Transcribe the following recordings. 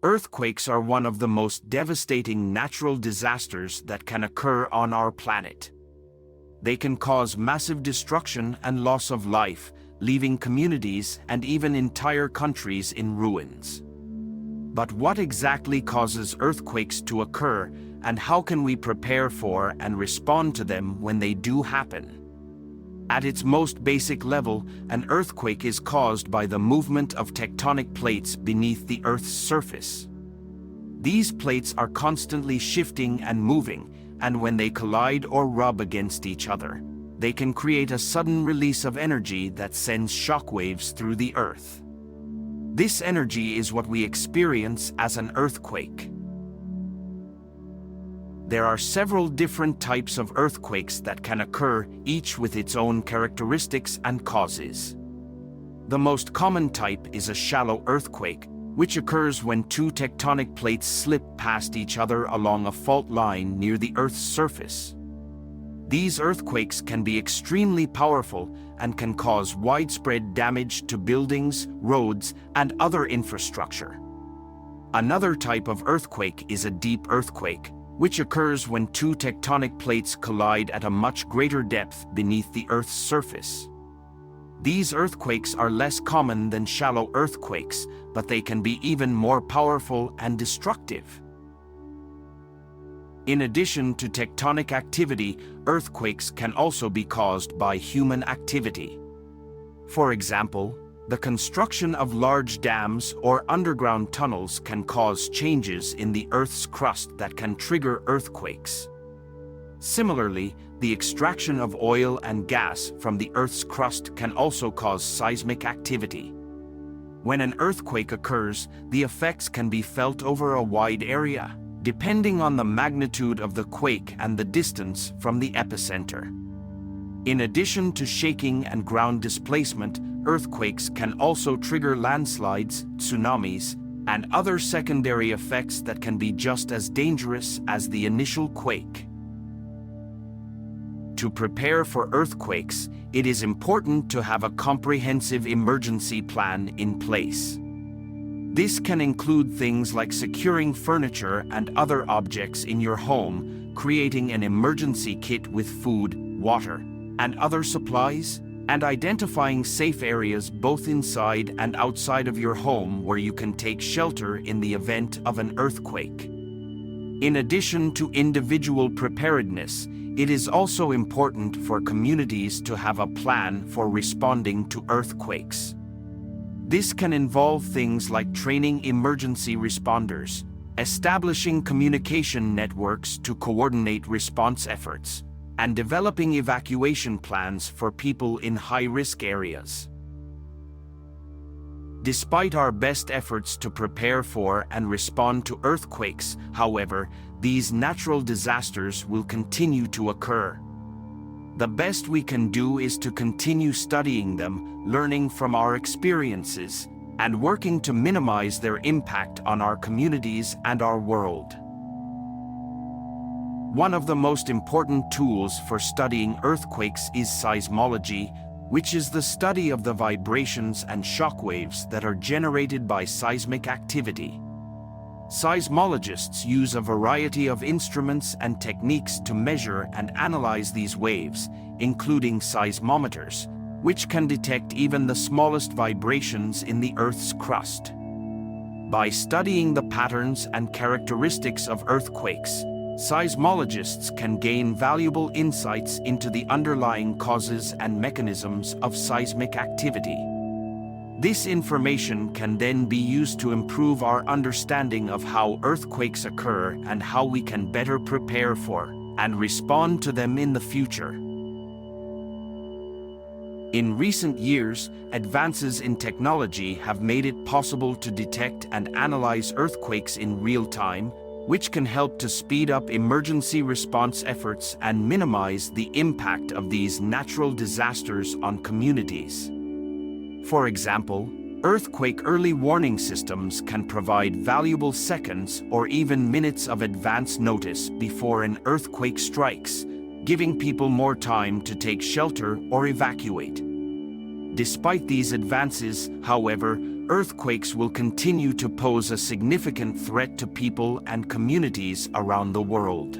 Earthquakes are one of the most devastating natural disasters that can occur on our planet. They can cause massive destruction and loss of life, leaving communities and even entire countries in ruins. But what exactly causes earthquakes to occur, and how can we prepare for and respond to them when they do happen? At its most basic level, an earthquake is caused by the movement of tectonic plates beneath the Earth's surface. These plates are constantly shifting and moving, and when they collide or rub against each other, they can create a sudden release of energy that sends shockwaves through the Earth. This energy is what we experience as an earthquake. There are several different types of earthquakes that can occur, each with its own characteristics and causes. The most common type is a shallow earthquake, which occurs when two tectonic plates slip past each other along a fault line near the Earth's surface. These earthquakes can be extremely powerful and can cause widespread damage to buildings, roads, and other infrastructure. Another type of earthquake is a deep earthquake, which occurs when two tectonic plates collide at a much greater depth beneath the Earth's surface. These earthquakes are less common than shallow earthquakes, but they can be even more powerful and destructive. In addition to tectonic activity, earthquakes can also be caused by human activity. For example, the construction of large dams or underground tunnels can cause changes in the Earth's crust that can trigger earthquakes. Similarly, the extraction of oil and gas from the Earth's crust can also cause seismic activity. When an earthquake occurs, the effects can be felt over a wide area, depending on the magnitude of the quake and the distance from the epicenter. In addition to shaking and ground displacement, earthquakes can also trigger landslides, tsunamis, and other secondary effects that can be just as dangerous as the initial quake. To prepare for earthquakes, it is important to have a comprehensive emergency plan in place. This can include things like securing furniture and other objects in your home, creating an emergency kit with food, water, and other supplies, and identifying safe areas both inside and outside of your home where you can take shelter in the event of an earthquake. In addition to individual preparedness, it is also important for communities to have a plan for responding to earthquakes. This can involve things like training emergency responders, establishing communication networks to coordinate response efforts, and developing evacuation plans for people in high-risk areas. Despite our best efforts to prepare for and respond to earthquakes, however, these natural disasters will continue to occur. The best we can do is to continue studying them, learning from our experiences, and working to minimize their impact on our communities and our world. One of the most important tools for studying earthquakes is seismology, which is the study of the vibrations and shockwaves that are generated by seismic activity. Seismologists use a variety of instruments and techniques to measure and analyze these waves, including seismometers, which can detect even the smallest vibrations in the Earth's crust. By studying the patterns and characteristics of earthquakes, seismologists can gain valuable insights into the underlying causes and mechanisms of seismic activity. This information can then be used to improve our understanding of how earthquakes occur and how we can better prepare for and respond to them in the future. In recent years, advances in technology have made it possible to detect and analyze earthquakes in real time, which can help to speed up emergency response efforts and minimize the impact of these natural disasters on communities. For example, earthquake early warning systems can provide valuable seconds or even minutes of advance notice before an earthquake strikes, giving people more time to take shelter or evacuate. Despite these advances, however, earthquakes will continue to pose a significant threat to people and communities around the world.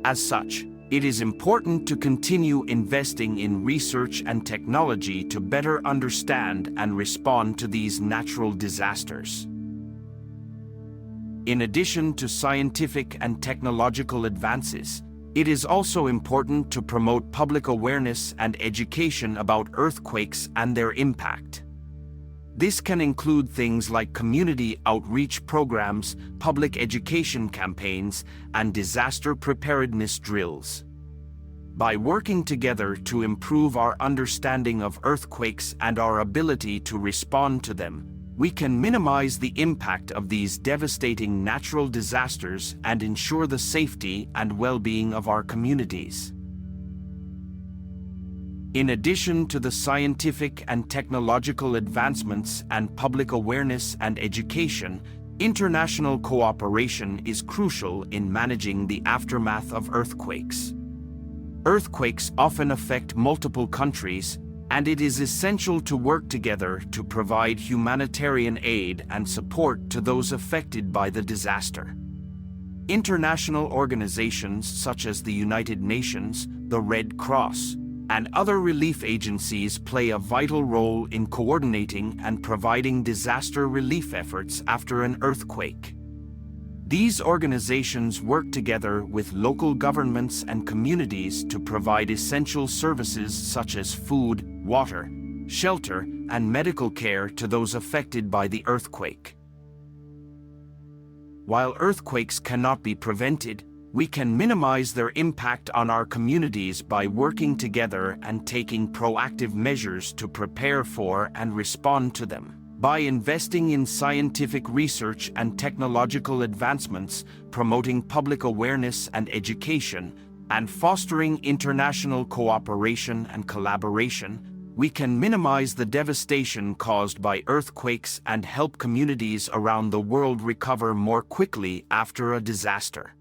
As such, it is important to continue investing in research and technology to better understand and respond to these natural disasters. In addition to scientific and technological advances, it is also important to promote public awareness and education about earthquakes and their impact. This can include things like community outreach programs, public education campaigns, and disaster preparedness drills. By working together to improve our understanding of earthquakes and our ability to respond to them, we can minimize the impact of these devastating natural disasters and ensure the safety and well-being of our communities. In addition to the scientific and technological advancements and public awareness and education, international cooperation is crucial in managing the aftermath of earthquakes. Earthquakes often affect multiple countries, and it is essential to work together to provide humanitarian aid and support to those affected by the disaster. International organizations such as the United Nations, the Red Cross, and other relief agencies play a vital role in coordinating and providing disaster relief efforts after an earthquake. These organizations work together with local governments and communities to provide essential services such as food, water, shelter, and medical care to those affected by the earthquake. While earthquakes cannot be prevented, we can minimize their impact on our communities by working together and taking proactive measures to prepare for and respond to them. By investing in scientific research and technological advancements, promoting public awareness and education, and fostering international cooperation and collaboration, we can minimize the devastation caused by earthquakes and help communities around the world recover more quickly after a disaster.